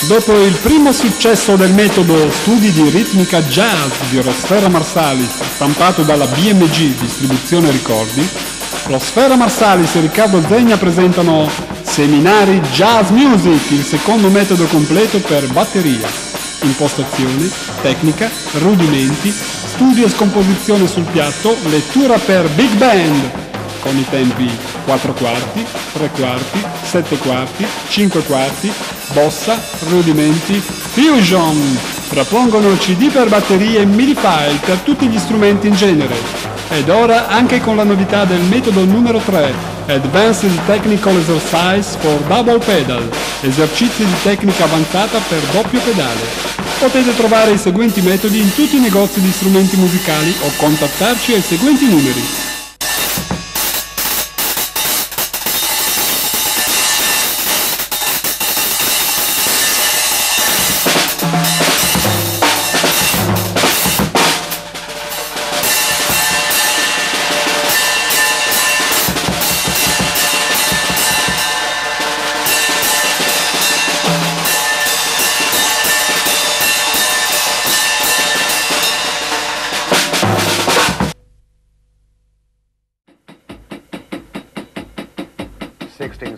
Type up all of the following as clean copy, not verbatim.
Dopo il primo successo del metodo Studi di ritmica jazz di Rosferra Marsalis, stampato dalla BMG Distribuzione Ricordi, Rosferra Marsalis e Riccardo Zegna presentano Seminari Jazz Music, il secondo metodo completo per batteria, impostazione, tecnica, rudimenti, studio e scomposizione sul piatto, lettura per big band, con i tempi 4 quarti, 3 quarti, 7 quarti, 5 quarti, bossa, rudimenti, fusion. Propongono CD per batterie e MIDI file per tutti gli strumenti in genere. Ed ora anche con la novità del metodo numero 3, Advanced Technical Exercise for Double Pedal, esercizi di tecnica avanzata per doppio pedale. Potete trovare i seguenti metodi in tutti i negozi di strumenti musicali o contattarci ai seguenti numeri.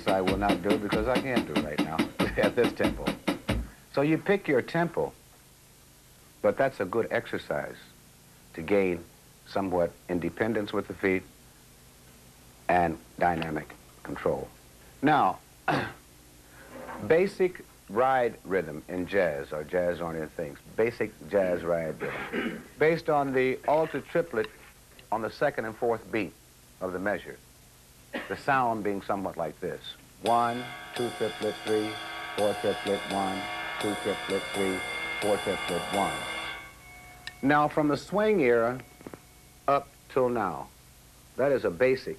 I will not do because I can't do right now at this tempo. So you pick your tempo, but that's a good exercise to gain somewhat independence with the feet and dynamic control. Now, basic ride rhythm in jazz, or jazz-oriented things, basic jazz ride rhythm, based on the altered triplet on the second and fourth beat of the measure. The sound being somewhat like this. 1, 2 triplet, 3, 4 triplet, 1, 2 triplet, 3, 4 triplet, 1. Now, from the swing era up till now, that is a basic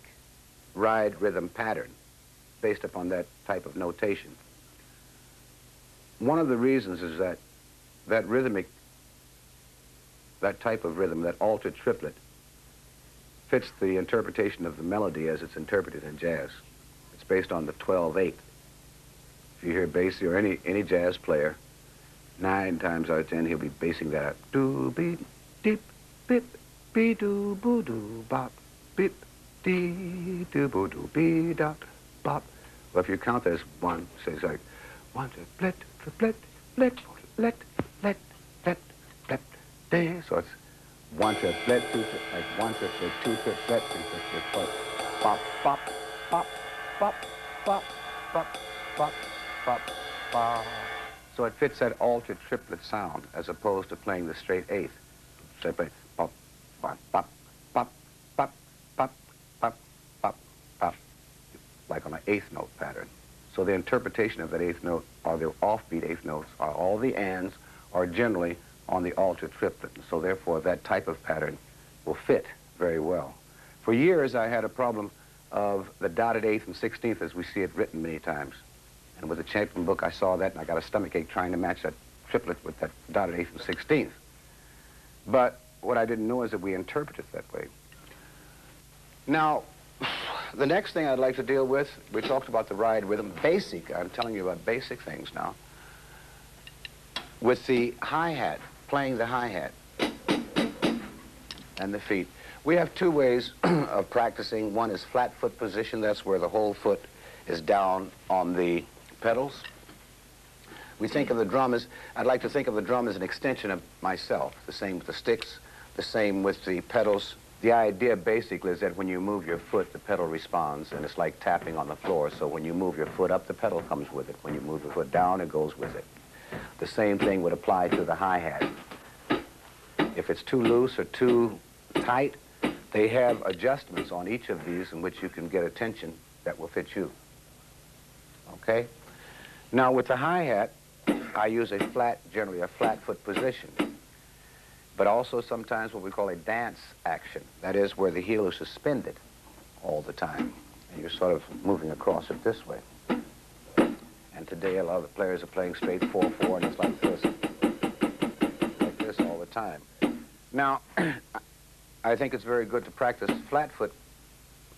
ride rhythm pattern based upon that type of notation. One of the reasons is that that type of rhythm, that altered triplet, fits the interpretation of the melody as it's interpreted in jazz. It's based on the 12/8. If you hear bass or any jazz player, 9 times out of 10 he'll be basing that out. Do beep deep bip be do boo do bop bip dee do boo do be dot bop. Well, if you count that as one, say it's like 1 2 let day. So it's 1 2 let 2 like 1 2 2 2 let 3 4 pop pop pop pop pop pop pop pop pop. So it fits that altered triplet sound as opposed to playing the straight eighth. So I play pop pop pop pop pop pop pop pop pop, like on an eighth note pattern. So the interpretation of that eighth note, or the offbeat eighth notes, are all the ands are generally on the altered triplet. And so therefore that type of pattern will fit very well. For years I had a problem of the dotted eighth and 16th as we see it written many times. And with the Champion book I saw that and I got a stomachache trying to match that triplet with that dotted eighth and 16th. But what I didn't know is that we interpret it that way. Now, the next thing I'd like to deal with, we talked about the ride rhythm, basic, I'm telling you about basic things now. With the hi-hat, playing the hi-hat and the feet. We have 2 ways of practicing. One is flat foot position. That's where the whole foot is down on the pedals. We think of the drum as, I'd like to think of the drum as an extension of myself. The same with the sticks, the same with the pedals. The idea basically is that when you move your foot, the pedal responds, and it's like tapping on the floor. So when you move your foot up, the pedal comes with it. When you move your foot down, it goes with it. The same thing would apply to the hi-hat. If it's too loose or too tight, they have adjustments on each of these in which you can get a tension that will fit you. Okay? Now with the hi-hat, I use a flat, generally a flat foot position, but also sometimes what we call a dance action. That is where the heel is suspended all the time. And you're sort of moving across it this way. And today a lot of the players are playing straight 4/4 and it's like this all the time. Now, I think it's very good to practice flat foot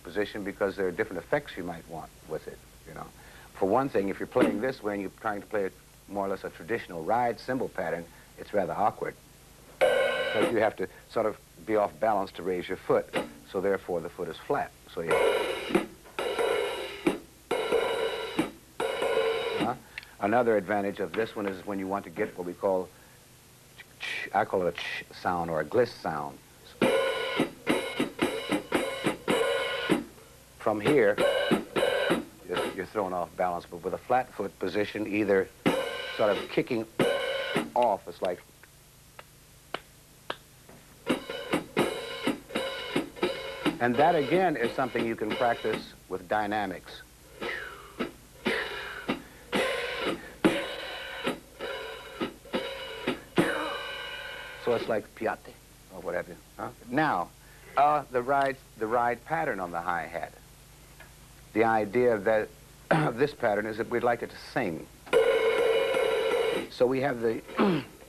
position because there are different effects you might want with it, you know. For one thing, if you're playing this way and you're trying to play it more or less a traditional ride cymbal pattern, it's rather awkward. Because you have to sort of be off balance to raise your foot, so therefore the foot is flat. So you... Another advantage of this one is when you want to get what we call, I call it a ch sound or a gliss sound. From here, you're thrown off balance, but with a flat foot position, either sort of kicking off, it's like, and that again is something you can practice with dynamics. So it's like piate or whatever. Huh? Now, the ride pattern on the hi-hat. The idea of that this pattern is that we'd like it to sing. So we have the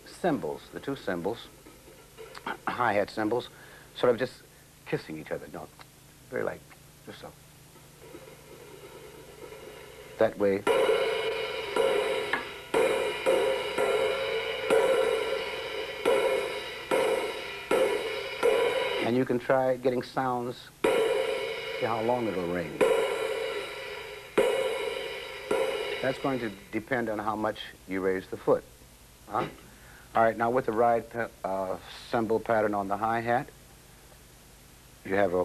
cymbals, the two cymbals, hi-hat cymbals, sort of just kissing each other. No, very like, just so. That way. And you can try getting sounds, see how long it'll ring. That's going to depend on how much you raise the foot. Huh? All right, now with the ride cymbal pattern on the hi-hat, you have a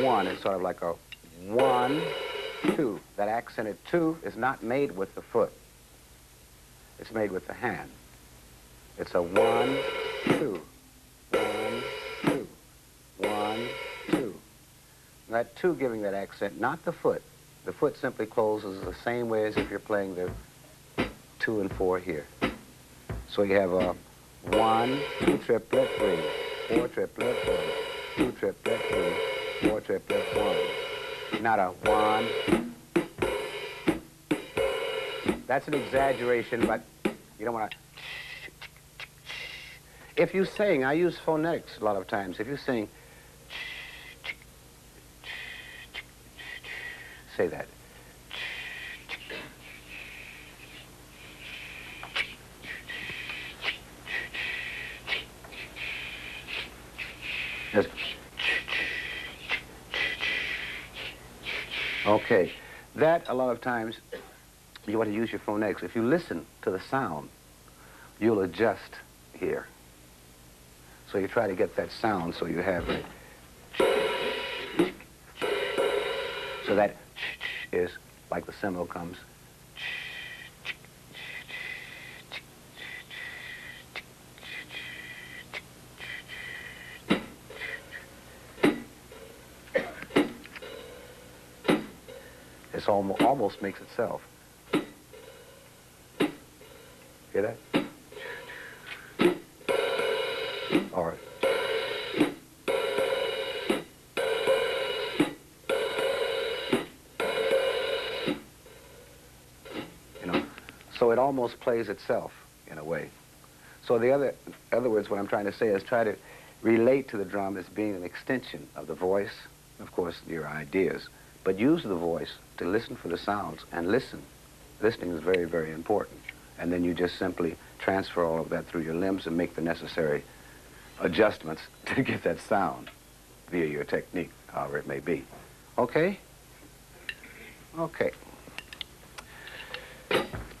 one. It's sort of like a 1, 2. That accented 2 is not made with the foot. It's made with the hand. It's a 1, 2. 1, 2. 1, 2. That 2 giving that accent, not the foot. The foot simply closes the same way as if you're playing the 2 and 4 here. So you have a 1, 2 triplet, 3, 4 triplet, 1, 2 triplet, 3, 4 triplet, 1. Not a 1. That's an exaggeration, but you don't want to. If you sing, I use phonetics a lot of times. If you sing, say that. Yes. Okay, that a lot of times you want to use your phonetics. If you listen to the sound, you'll adjust here. So you try to get that sound so you have it. So that is like the cymbal comes. It almost makes itself. Hear that? All right. So it almost plays itself in a way. So the other words, what I'm trying to say is try to relate to the drum as being an extension of the voice, of course, your ideas, but use the voice to listen for the sounds and listen. Listening is very, very important. And then you just simply transfer all of that through your limbs and make the necessary adjustments to get that sound via your technique, however it may be. Okay? Okay.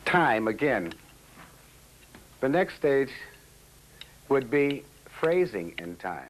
Time again. The next stage would be phrasing in time.